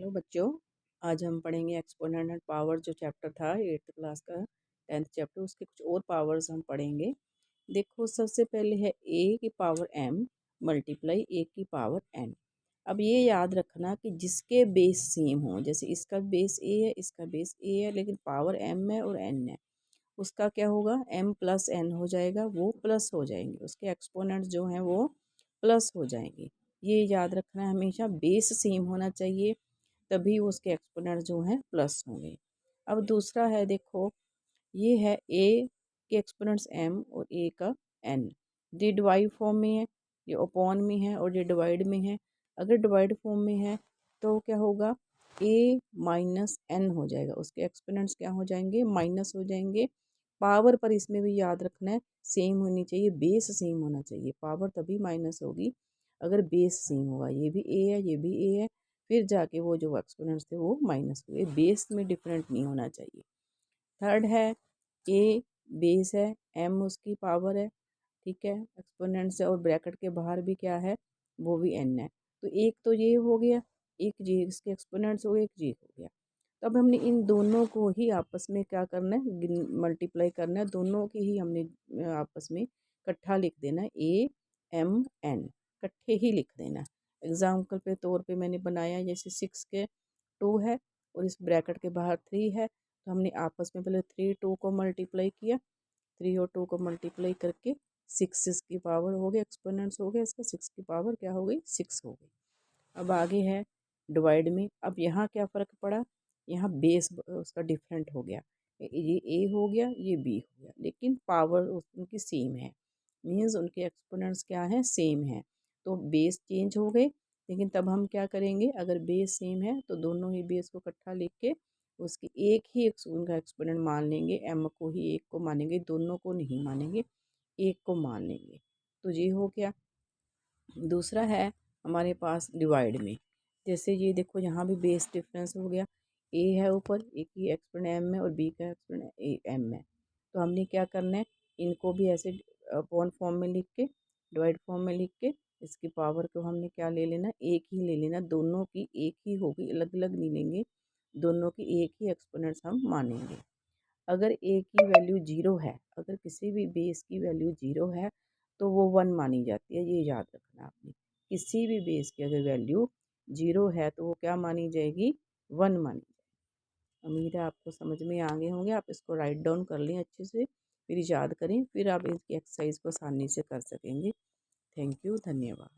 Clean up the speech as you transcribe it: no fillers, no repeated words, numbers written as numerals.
Hello बच्चों, आज हम पढ़ेंगे एक्सपोनेंट एंड पावर जो चैप्टर था 8th क्लास का 10th चैप्टर, उसके कुछ और पावर्स हम पढ़ेंगे। देखो, सबसे पहले है a की पावर m मल्टीप्लाई a की पावर n। अब ये याद रखना कि जिसके बेस सेम हो, जैसे इसका बेस a है, इसका बेस a है, लेकिन पावर m है और n है, उसका क्या होगा, m प्लस n हो जाएगा, वो प्लस हो जाएंगे, उसके एक्सपोनेंट्स जो हैं वो प्लस हो जाएंगे। ये याद रखना है, हमेशा बेस सेम होना चाहिए, तभी उसके एक्सपोनेंट जो हैं प्लस होंगे। अब दूसरा है, देखो ये है a के एक्सपोनेंट्स m और a का n। ये डिवाइड फॉर्म में है, ये अपॉन में है और ये डिवाइड में है। अगर डिवाइड फॉर्म में है तो क्या होगा, a माइनस n हो जाएगा, उसके एक्सपोनेंट्स क्या हो जाएंगे, माइनस हो जाएंगे। पावर पर इसमें भी याद रखना है, सेम होनी चाहिए, बेस सेम होना चाहिए, पावर तभी माइनस होगी अगर बेस सेम होगा। ये भी a है, ये भी a है, फिर जाके वो जो एक्सपोनेंट्स थे वो माइनस हुए, बेस में डिफरेंट नहीं होना चाहिए। थर्ड है a बेस है, m उसकी पावर है, ठीक है, एक्सपोनेंट्स है, और ब्रैकेट के बाहर भी क्या है, वो भी n है। तो एक तो ये हो गया, एक जी इसके एक्सपोनेंट्स हो गए, एक जी हो गया। तो अब हमने इन दोनों को ही आपस में क्या करना है, मल्टीप्लाई करना है, दोनों की ही हमने आपस में इकट्ठा लिख देना है, a m n इकट्ठे ही लिख देना है। एग्जाम्पल पे तौर पे मैंने बनाया, जैसे 6 के 2 है और इस ब्रैकेट के बाहर 3 है, तो हमने आपस में पहले 3 2 को मल्टीप्लाई किया, 3 और 2 को मल्टीप्लाई करके 6 की पावर हो गया, एक्सपोनेंट्स हो गया, इसका 6 की पावर क्या हो गई, 6 हो गई। अब आगे है डिवाइड में। अब यहाँ क्या फ़र्क पड़ा, यहाँ बेस उसका डिफरेंट हो गया, ये a हो गया, ये b हो गया, लेकिन पावर उनकी सेम है, मीन्स उनके एक्सपोनेंट्स क्या हैं, सेम है। तो बेस चेंज हो गए, लेकिन तब हम क्या करेंगे, अगर बेस सेम है तो दोनों ही बेस को इकट्ठा लिख के उसकी एक ही उनका एक्सपोनेंट मान लेंगे, m को ही एक को मानेंगे, दोनों को नहीं मानेंगे, एक को मान लेंगे। तो ये हो गया। दूसरा है हमारे पास डिवाइड में, जैसे ये देखो यहाँ भी बेस डिफरेंस हो गया, a है ऊपर, एक ही एक्सपोनेंट m है और b का एक्सपोनेंट m है। तो हमने क्या करना है, इनको भी ऐसे अपॉन फॉर्म में लिख के, डिवाइड फॉर्म में लिख के, इसकी पावर को हमने क्या ले लेना, एक ही ले लेना, दोनों की एक ही होगी, अलग अलग नहीं लेंगे, दोनों की एक ही एक्सपोनेंट्स हम मानेंगे। अगर a की वैल्यू 0 है, अगर किसी भी बेस की वैल्यू 0 है तो वो 1 मानी जाती है, ये याद रखना आपने। किसी भी बेस की अगर वैल्यू 0 है तो वो क्या मानी जाएगी, 1 मानी जाएगी। उम्मीद है आपको समझ में आ गए होंगे, आप इसको राइट डाउन कर लें अच्छे से, फिर याद करें, फिर आप इसकी एक्सरसाइज को आसानी से कर सकेंगे। थैंक यू, धन्यवाद।